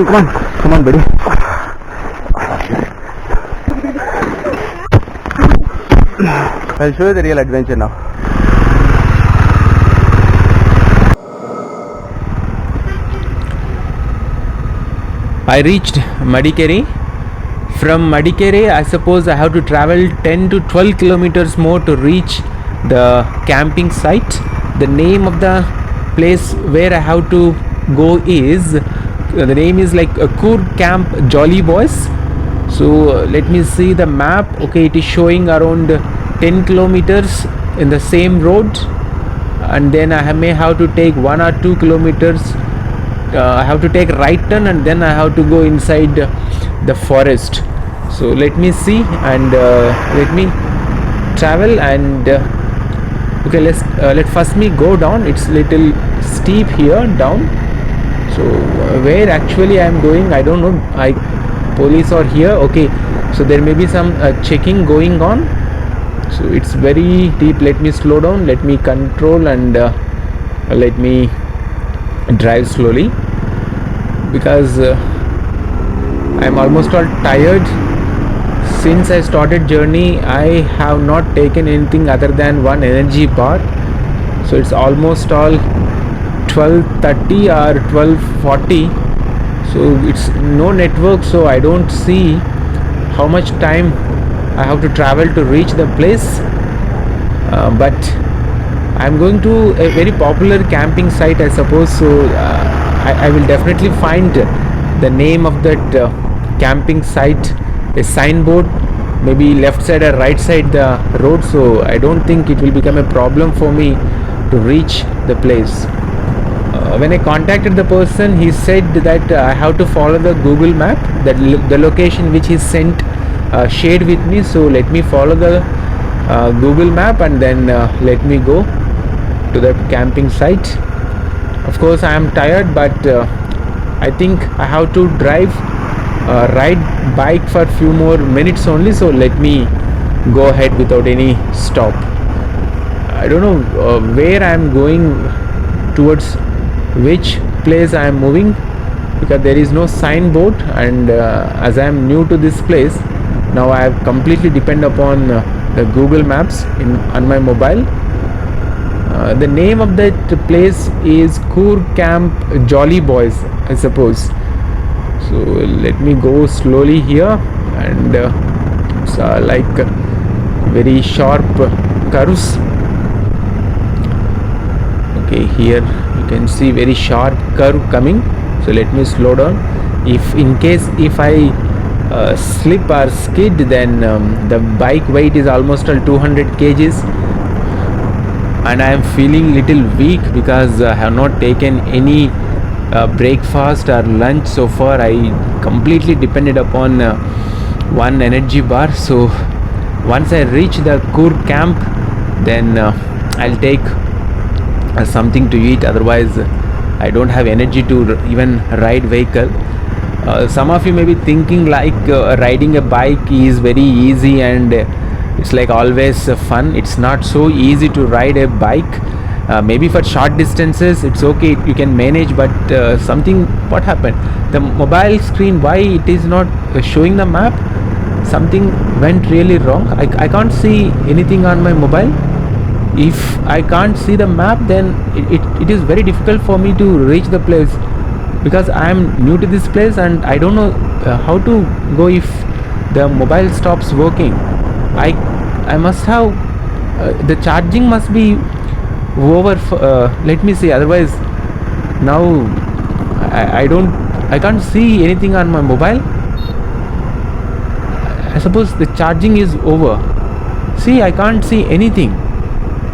come on, buddy. I'll show you the real adventure now. I reached Madikeri. From Madikeri, I suppose I have to travel 10 to 12 kilometers more to reach the camping site. The name of the place where I have to go is, the name is like Kur Camp Jolly Boys. So let me see the map. Okay, it is showing around 10 kilometers in the same road, and then I may have to take 1 or 2 kilometers. I have to take right turn, and then I have to go inside the forest. So let me see, and let me travel, and okay, let first me go down. It's little steep here down. So where actually I am going, I don't know. Police are here. Okay, so there may be some checking going on. So it's very deep. Let me slow down, let me control, and let me drive slowly, because I'm almost all tired. Since I started journey, I have not taken anything other than one energy bar. So it's almost all 12:30 or 12:40. So it's no network, so I don't see how much time I have to travel to reach the place. But I'm going to a very popular camping site, I suppose. So I will definitely find the name of that camping site, a signboard, maybe left side or right side the road. So I don't think it will become a problem for me to reach the place. When I contacted the person, he said that I have to follow the Google map, that the location which he sent shared with me. So let me follow the Google map, and then let me go to the camping site. Of course I am tired, but I think I have to ride bike for few more minutes only. So let me go ahead without any stop. I don't know where I am going, towards which place I am moving, because there is no signboard, and as I am new to this place, now I have completely depend upon the Google Maps on my mobile. The name of that place is Kur Camp Jolly Boys, I suppose. So let me go slowly here, and it's like very sharp curves. Okay, here you can see very sharp curve coming. So let me slow down. If I slip or skid, then the bike weight is almost 200 kgs, and I am feeling little weak because I have not taken any breakfast or lunch so far. I completely depended upon one energy bar. So once I reach the Kur camp, then I'll take something to eat. Otherwise I don't have energy to even ride vehicle. Some of you may be thinking like riding a bike is very easy and it's like always fun. It's not so easy to ride a bike. Maybe for short distances it's okay, you can manage, but what happened, the mobile screen, why it is not showing the map? Something went really wrong. I can't see anything on my mobile. If I can't see the map, then it is very difficult for me to reach the place, because I am new to this place and I don't know how to go if the mobile stops working. I must have the charging must be over let me see, otherwise now I can't see anything on my mobile. I suppose the charging is over. See, I can't see anything.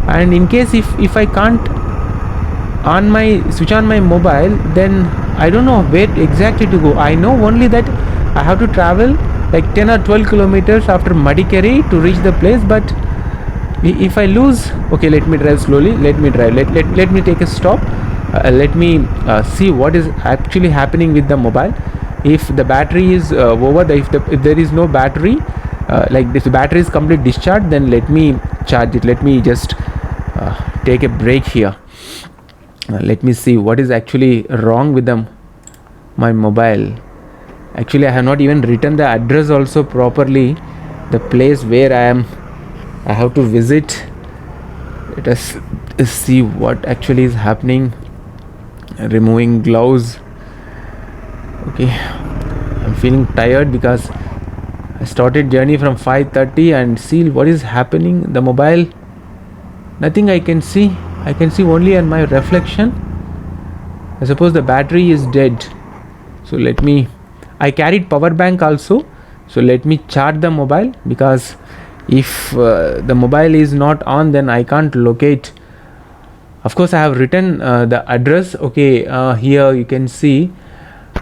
And in case if I can't switch on my mobile, then I don't know where exactly to go. I know only that I have to travel like 10 or 12 kilometers after Madikeri to reach the place. But if I lose, okay, let me drive slowly. Let me take a stop. Let me see what is actually happening with the mobile. If the battery is over, if there is no battery, like if the battery is completely discharged, then let me charge it. Let me just take a break here. Let me see what is actually wrong with the my mobile. Actually, I have not even written the address also properly, the place where I have to visit. Let us see what actually is happening. Removing gloves. Okay, I'm feeling tired because I started journey from 5:30 and see what is happening. The mobile, nothing I can see. I can see only on my reflection. I suppose the battery is dead. So I carried power bank also. So let me charge the mobile, because if the mobile is not on, then I can't locate. Of course, I have written the address. Okay, here you can see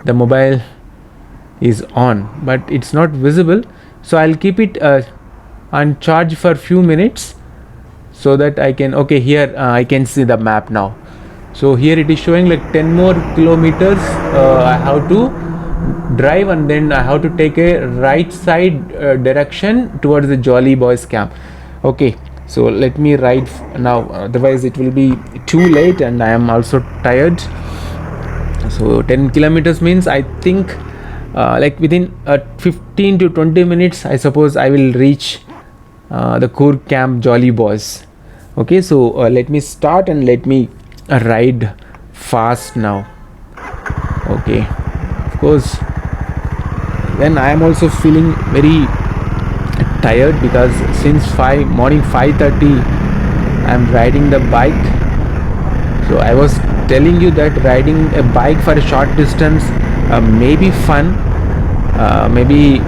the mobile is on, but it's not visible. So I'll keep it on charge for few minutes, so that I can, okay, here I can see the map now. So here it is showing like 10 more kilometers I have to drive, and then I have to take a right side direction towards the Jolly Boys camp. Okay, so let me ride now, otherwise it will be too late and I am also tired. So 10 kilometers means I think like within 15 to 20 minutes I suppose I will reach the Coorg camp Jolly Boys. Okay, so let me start and let me ride fast now. Okay, of course, then I am also feeling very tired, because since morning 5:30 I am riding the bike. So I was telling you that riding a bike for a short distance may be fun, maybe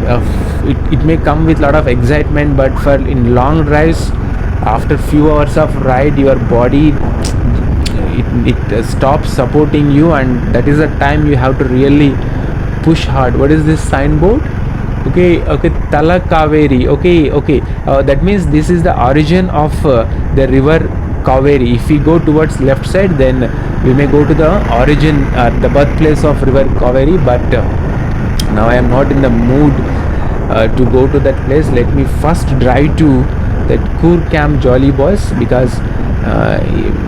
it may come with a lot of excitement, but for in long drives, after few hours of ride, your body it stops supporting you, and that is the time you have to really push hard. What is this signboard? Okay, Tala Kaveri. Okay, that means this is the origin of the river Kaveri. If we go towards left side, then we may go to the origin, the birthplace of river Kaveri, but now I am not in the mood to go to that place. Let me first drive to that Coorg camp Jolly Boys, because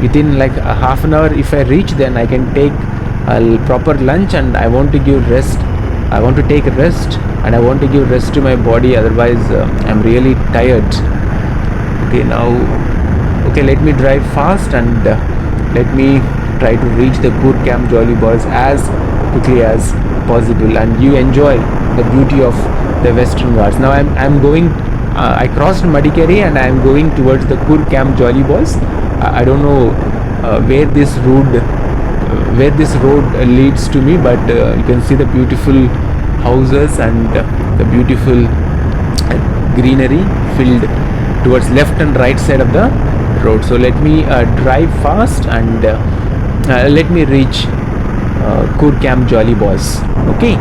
within like a half an hour if I reach, then I can take a proper lunch, and I want to give rest. I want to take rest, and I want to give rest to my body, otherwise I'm really tired. Okay, now, okay, let me drive fast, and let me try to reach the Coorg camp Jolly Boys as quickly as possible, and you enjoy the beauty of the Western Ghats. Now I'm going, I crossed Madikeri and I am going towards the Coorg camp Jolly Boys. I don't know where this road leads to me, but you can see the beautiful houses and the beautiful greenery filled towards left and right side of the road. So let me drive fast, and let me reach Coorg camp Jolly Boys. Okay,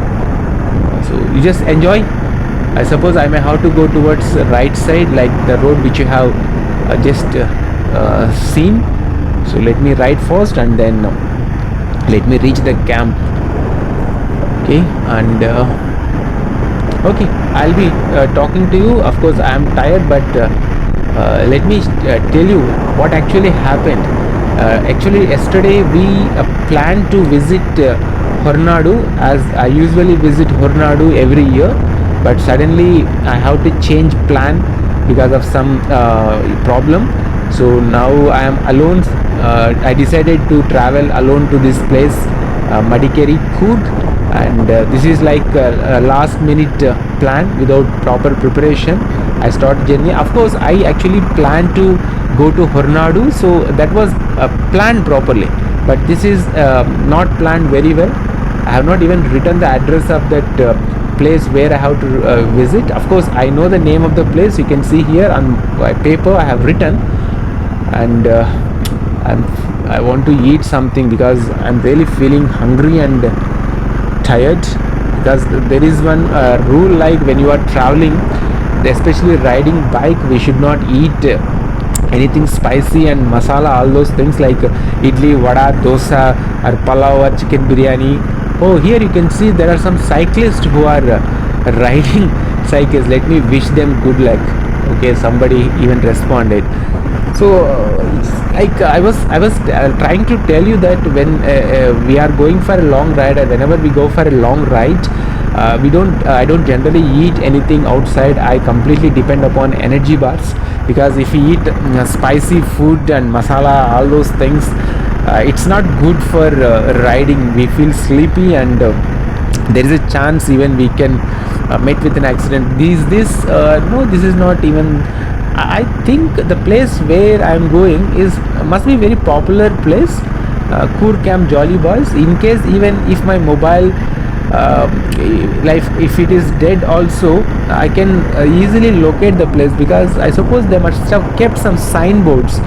so you just enjoy. I suppose I may have to go towards the right side, like the road which you have just seen. So let me ride first, and then let me reach the camp. Okay, and okay, I'll be talking to you. Of course, I am tired, but let me tell you what actually happened. Actually, yesterday we planned to visit Hornadu, as I usually visit Hornadu every year, but suddenly I have to change plan because of some problem. So now I am alone. I decided to travel alone to this place, Madikeri Coorg, and this is like a last minute plan without proper preparation. I started journey. Of course, I actually planned to go to Hornadu, so that was planned properly, but this is not planned very well. I have not even written the address of that place where I have to visit. Of course, I know the name of the place. You can see here on my paper I have written, and I want to eat something because I'm really feeling hungry and tired. Because there is one rule, like when you are traveling, especially riding bike, we should not eat anything spicy and masala, all those things like idli, vada, dosa, or palav or chicken biryani. Oh, here you can see there are some cyclists who are riding cycles. Let me wish them good luck. Okay, somebody even responded. So I was trying to tell you that when we are going for a long ride, or whenever we go for a long ride, I don't generally eat anything outside. I completely depend upon energy bars, because if we eat spicy food and masala, all those things, it's not good for riding. We feel sleepy, and there is a chance even we can met with an accident. No, this is not even. I think the place where I'm going is must be very popular place, Kur Camp Jolly Boys. In case even if my mobile, like if it is dead also, I can easily locate the place, because I suppose they must have kept some signboards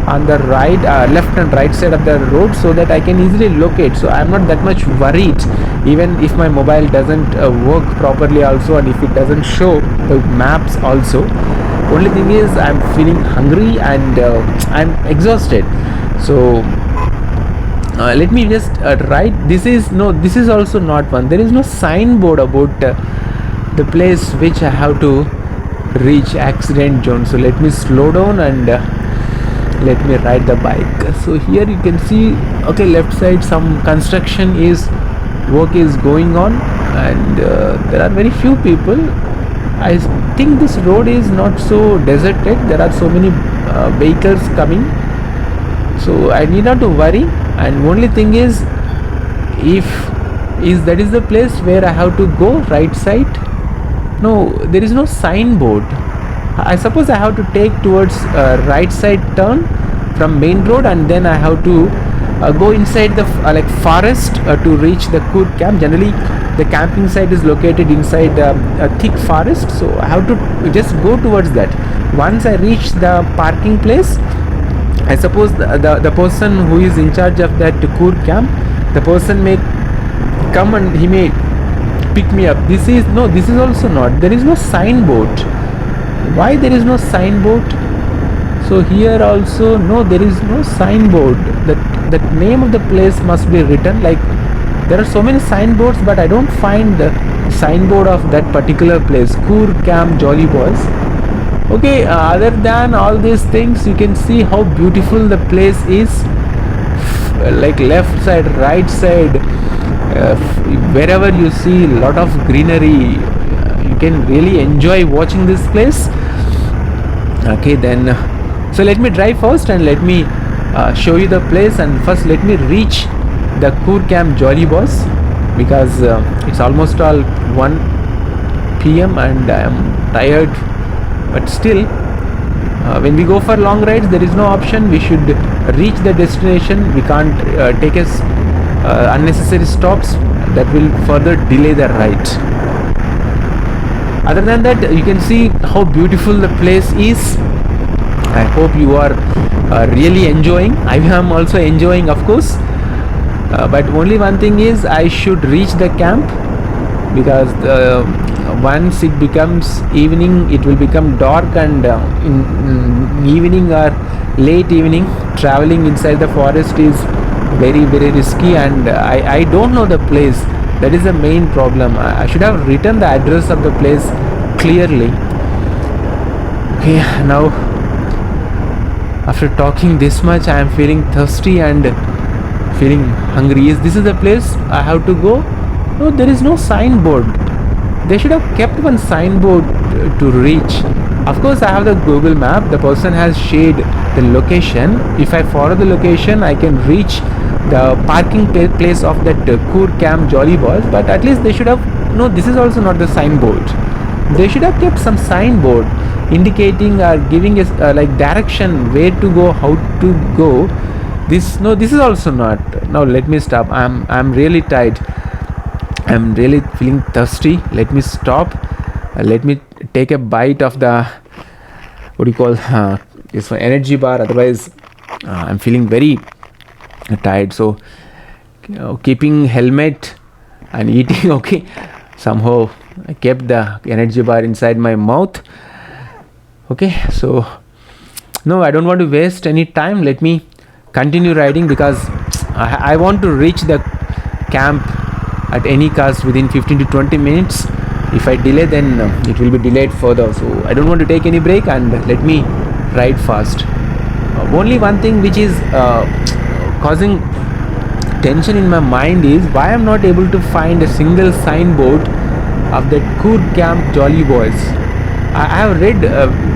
on the right, left and right side of the road, so that I can easily locate. So I'm not that much worried, even if my mobile doesn't work properly also, and if it doesn't show the maps also. Only thing is I'm feeling hungry, and I'm exhausted. So let me just write. This is also not one. There is no signboard about the place which I have to reach accident zone. So let me slow down, and let me ride the bike. So here you can see, okay, left side some construction is work is going on, and there are very few people. I think this road is not so deserted. There are so many vehicles coming, so I need not to worry. And only thing is, if is that is the place where I have to go, right side. No, there is no signboard. I suppose I have to take towards right side turn from main road, and then I have to go inside the like forest to reach the Kur camp. Generally the camping site is located inside a thick forest, so I have to just go towards that. Once I reach the parking place, I suppose the person who is in charge of that Kur camp, the person may come and he may pick me up. This is also not. There is no signboard. Why there is no signboard? So here also, no, there is no signboard. That name of the place must be written. Like there are so many signboards, but I don't find the signboard of that particular place, Kur Camp Jolly Boys. Okay, other than all these things, you can see how beautiful the place is. Like left side, right side, wherever you see a lot of greenery, you can really enjoy watching this place. Okay, then so let me drive first, and let me show you the place. And first let me reach the Kur Camp Jolly Boys, because it's almost all 1 p.m. and I am tired. But still, when we go for long rides, there is no option. We should reach the destination. We can't take us unnecessary stops that will further delay the ride. Other than that, you can see how beautiful the place is. I hope you are really enjoying. I am also enjoying, of course. But only one thing is, I should reach the camp, because once it becomes evening, it will become dark, and in evening or late evening, traveling inside the forest is very, very risky, and I don't know the place. That is the main problem. I should have written the address of the place clearly. Okay, now after talking this much, I am feeling thirsty and feeling hungry. Is this the place I have to go? No, there is no signboard. They should have kept one signboard to reach. Of course, I have the Google map. The person has shared the location. If I follow the location, I can reach the parking place of that Kur Camp Jolly Boys. But at least they should have. No, this is also not the signboard. They should have kept some signboard indicating or giving us like direction where to go, how to go. This is also not. Now let me stop. I'm really tired. I'm really feeling thirsty. Let me stop. Let me take a bite of the this one, energy bar. Otherwise, I'm feeling very tired. So keeping helmet and eating. Okay, somehow I kept the energy bar inside my mouth. Okay, so no, I don't want to waste any time. Let me continue riding, because I want to reach the camp at any cost within 15 to 20 minutes. If I delay, then it will be delayed further. So I don't want to take any break, and let me ride fast. Only one thing which is causing tension in my mind is why I'm not able to find a single signboard of that Coor Camp Jolly Boys. I have read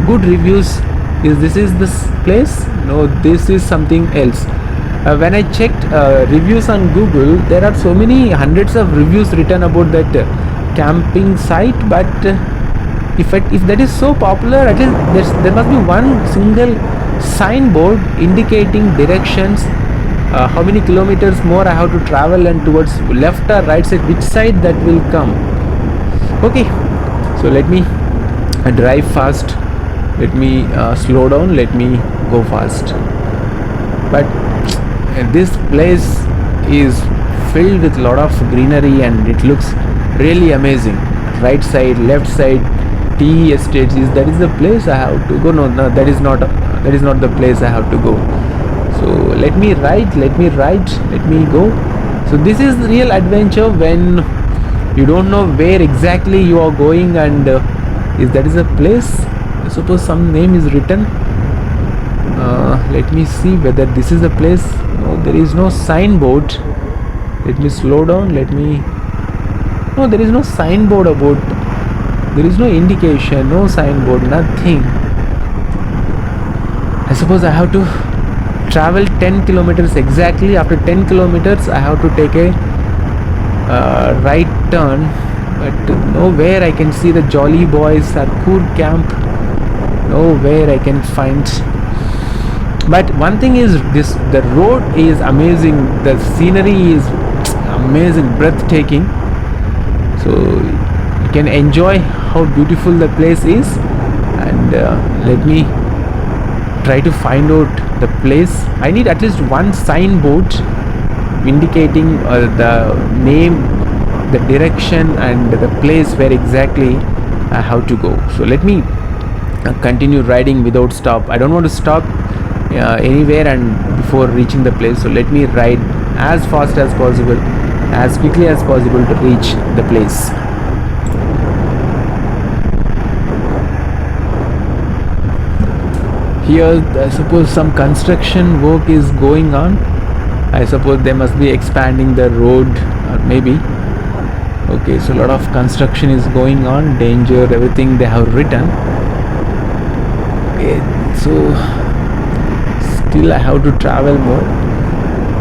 good reviews. This is this place? No, this is something else. When I checked reviews on Google, there are so many hundreds of reviews written about that camping site. But if that is so popular, at least there must be one single signboard indicating directions, how many kilometers more I have to travel, and towards left or right side, which side that will come. Okay, so let me drive fast, let me slow down, let me go fast. But this place is filled with lot of greenery and it looks really amazing. Right side, left side, tea estates, that is the place I have to go. No, that is not the place I have to go. So let me ride, let me go. So this is real adventure when you don't know where exactly you are going, and that is a place. I suppose some name is written. Let me see whether this is a place. No, there is no signboard. Let me slow down. No, there is no signboard about. There is no indication, no signboard, nothing. I suppose I have to travel 10 kilometers exactly. After 10 kilometers, I have to take a right turn. But nowhere I can see the Jolly Boys or Coor Camp. Nowhere I can find. But one thing is this: the road is amazing, the scenery is amazing, breathtaking. So you can enjoy how beautiful the place is. And let me try to find out the place. I need at least one signboard indicating the name, the direction, and the place where exactly I have to go. So let me continue riding without stop. I don't want to stop anywhere and before reaching the place. So let me ride as fast as possible, as quickly as possible to reach the place. Here I suppose some construction work is going on. I suppose they must be expanding the road, or maybe. Okay, so a lot of construction is going on. Danger, everything they have written. Okay, so still I have to travel more.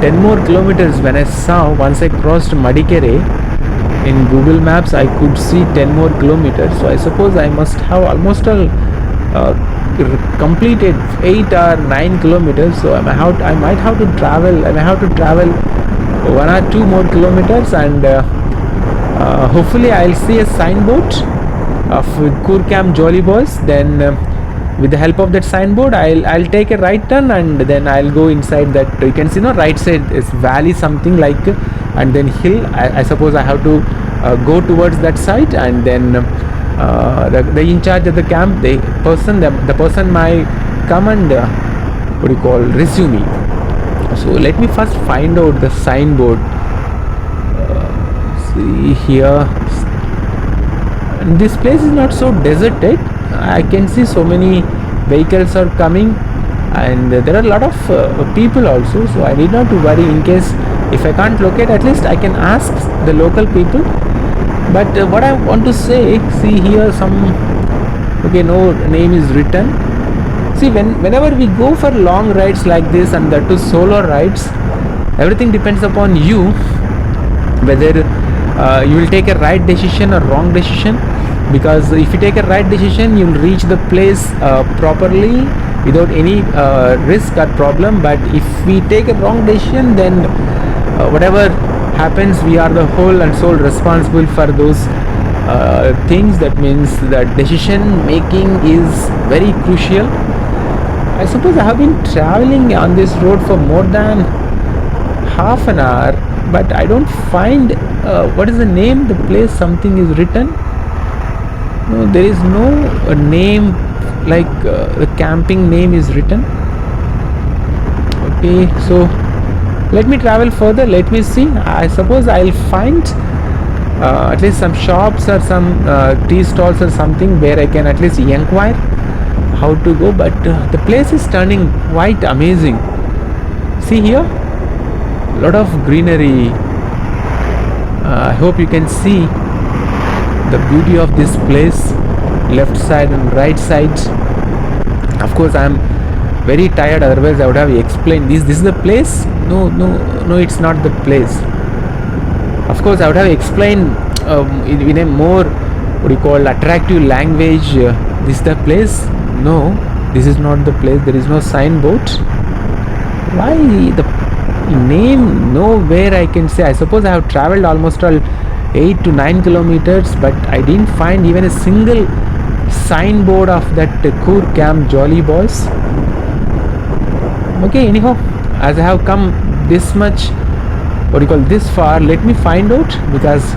10 more kilometers. When I saw, once I crossed Madikere in Google Maps, I could see 10 more kilometers. So I suppose I must have almost completed 8 or 9 kilometers. So I might have to travel 1 or 2 more kilometers, and hopefully I'll see a signboard of Coor Camp Jolly Boys. Then with the help of that signboard, I'll take a right turn, and then I'll go inside that. You can see right side is valley, something like, and then hill. I suppose I have to go towards that side, and then the in charge of the camp, the person might come and receive me. So let me first find out the signboard. See here, this place is not so deserted. I can see so many vehicles are coming, and there are a lot of people also. So I need not to worry. In case if I can't locate, at least I can ask the local people. But what I want to say, see here no name is written. See, whenever we go for long rides like this, and that too solo rides, everything depends upon you, whether you will take a right decision or wrong decision. Because if you take a right decision, you will reach the place properly without any risk or problem. But if we take a wrong decision, then whatever happens, we are the whole and sole responsible for those things. That means that decision making is very crucial. I suppose I have been traveling on this road for more than half an hour, but I don't find what is the name, the place. Something is written. No, there is no name, like the camping name is written. Okay, so let me travel further. Let me see. I suppose I'll find at least some shops or some tea stalls or something where I can at least inquire how to go. But the place is turning quite amazing. See here, lot of greenery. I hope you can see the beauty of this place, left side and right side. Of course I am very tired, otherwise I would have explained this is the place. No, it's not the place. Of course I would have explained in a more, what do you call, attractive language, this is the place. No, this is not the place. There is no signboard. Why the name? Nowhere I can say. I suppose I have traveled almost all 8 to 9 kilometers, but I didn't find even a single signboard of that Kur Camp Jolly Boys. Okay, anyhow, as I have come this much, what do you call, this far, let me find out, because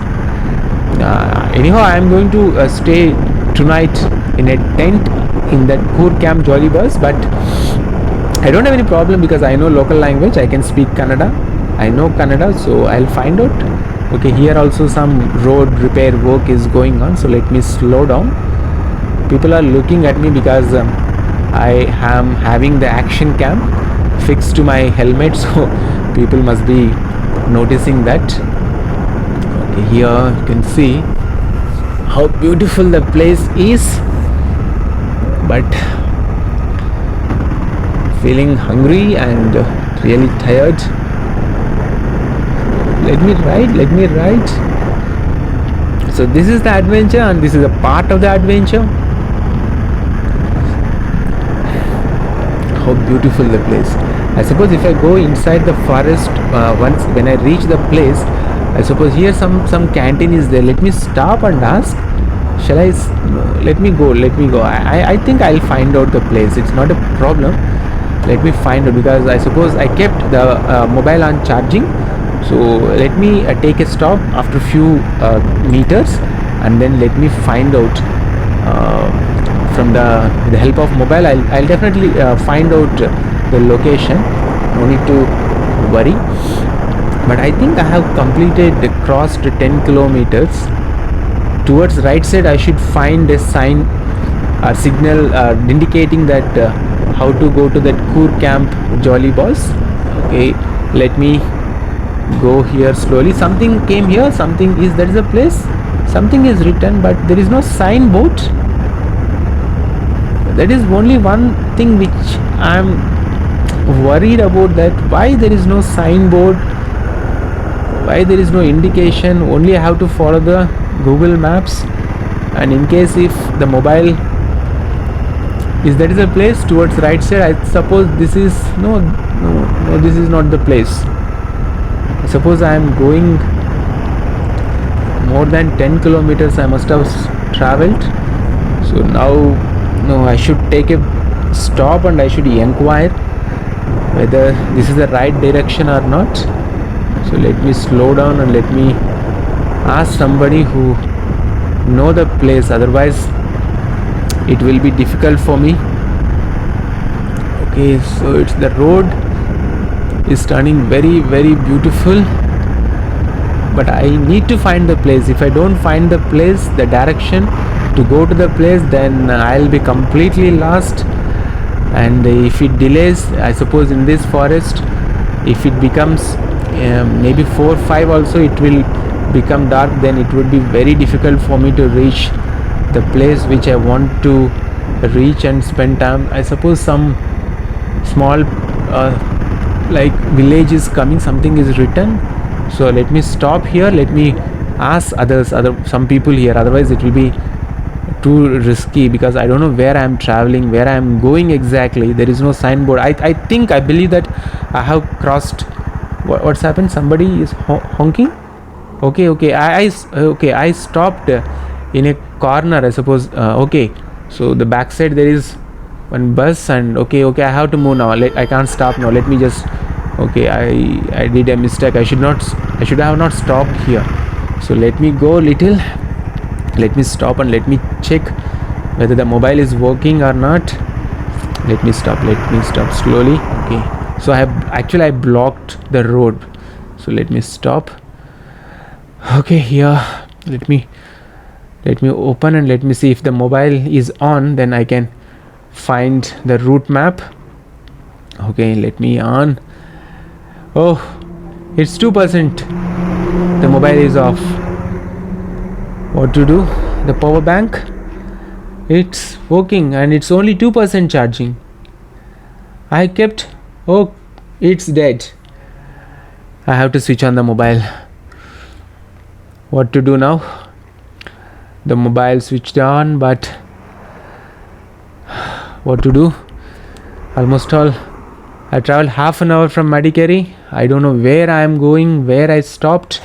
anyhow I am going to stay tonight in a tent in that Kur Camp Jolly Boys. But I don't have any problem because I know local language. I can speak Kannada. I know Kannada, so I'll find out. Okay, here also some road repair work is going on, so let me slow down. People are looking at me because I am having the action cam fixed to my helmet, so people must be noticing that. Okay, here you can see how beautiful the place is, but feeling hungry and really tired. Let me ride. So this is the adventure, and this is a part of the adventure. How beautiful the place. I suppose if I go inside the forest, once when I reach the place, I suppose here some canteen is there. Let me stop and ask, shall I let me go. I think I'll find out the place. It's not a problem. Let me find out, because I suppose I kept the mobile on charging. So let me take a stop after few meters, and then let me find out from with the help of mobile. I'll definitely find out the location. No need to worry. But I think I have completed, crossed 10 kilometers. Towards right side I should find a sign or signal indicating that how to go to that Kur Camp Jolly Boys. Okay, let me go here slowly. Something came here, there is a place, something is written, but there is no signboard. That is only one thing which I am worried about, that why there is no signboard, why there is no indication. Only I have to follow the Google Maps, and in case if the mobile is, that is a place towards right side. I suppose this is no, this is not the place. I suppose I am going more than 10 kilometers I must have traveled. So now I should take a stop and I should inquire whether this is the right direction or not. So let me slow down and let me ask somebody who know the place, otherwise it will be difficult for me. Okay, so it's the road is turning very, very beautiful, but I need to find the place. If I don't find the place, the direction to go to the place, then I'll be completely lost. And if it delays, I suppose in this forest, if it becomes maybe 4 or 5 also, it will become dark, then it would be very difficult for me to reach the place which I want to reach and spend time. I suppose some small like village is coming, something is written. So let me stop here, let me ask some people here, otherwise it will be too risky, because I don't know where I am traveling, where I am going exactly. There is no signboard. I believe that I have crossed. What's happened? Somebody is honking. Okay, I stopped in a corner, I suppose. Okay, so the backside there is one bus, and okay, I have to move now. I can't stop now. Let me just, okay, I did a mistake. I should have not stopped here. So let me go little. Let me stop and let me check whether the mobile is working or not. Let me stop slowly. Okay, so I blocked the road, so let me stop. Okay, here let me open and let me see if the mobile is on, then I can find the route map. Okay, let me on. Oh, it's 2%. The mobile is off. What to do? The power bank, it's working and it's only 2% charging. I kept, oh, it's dead. I have to switch on the mobile. What to do now? The mobile switched on, but what to do? Almost all. I traveled half an hour from Madikeri. I don't know where I am going, where I stopped.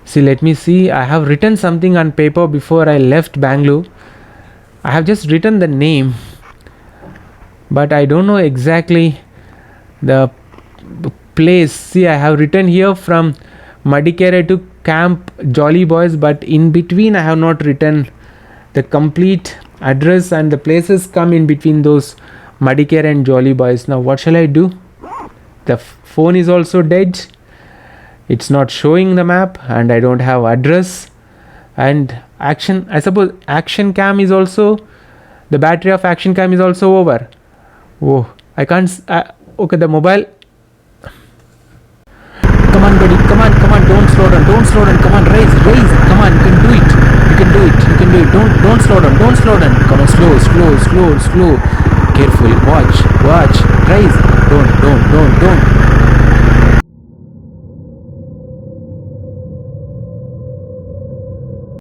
See, let me see. I have written something on paper before I left Bangalore. I have just written the name, but I don't know exactly the place. See, I have written here from Madikeri to Camp Jolly Boys, but in between I have not written the complete address, and the places come in between those Madikeri and Jolly Boys. Now what shall I do? The phone is also dead. It's not showing the map, and I don't have address. And action, I suppose action cam is also, the battery of action cam is also over. Oh, I can't. Okay, the mobile. Come on, buddy. Come on. Don't slow down. Come on, raise. Come on, you can do it. Don't slow down. Come on, slow. Careful. Watch. Raise.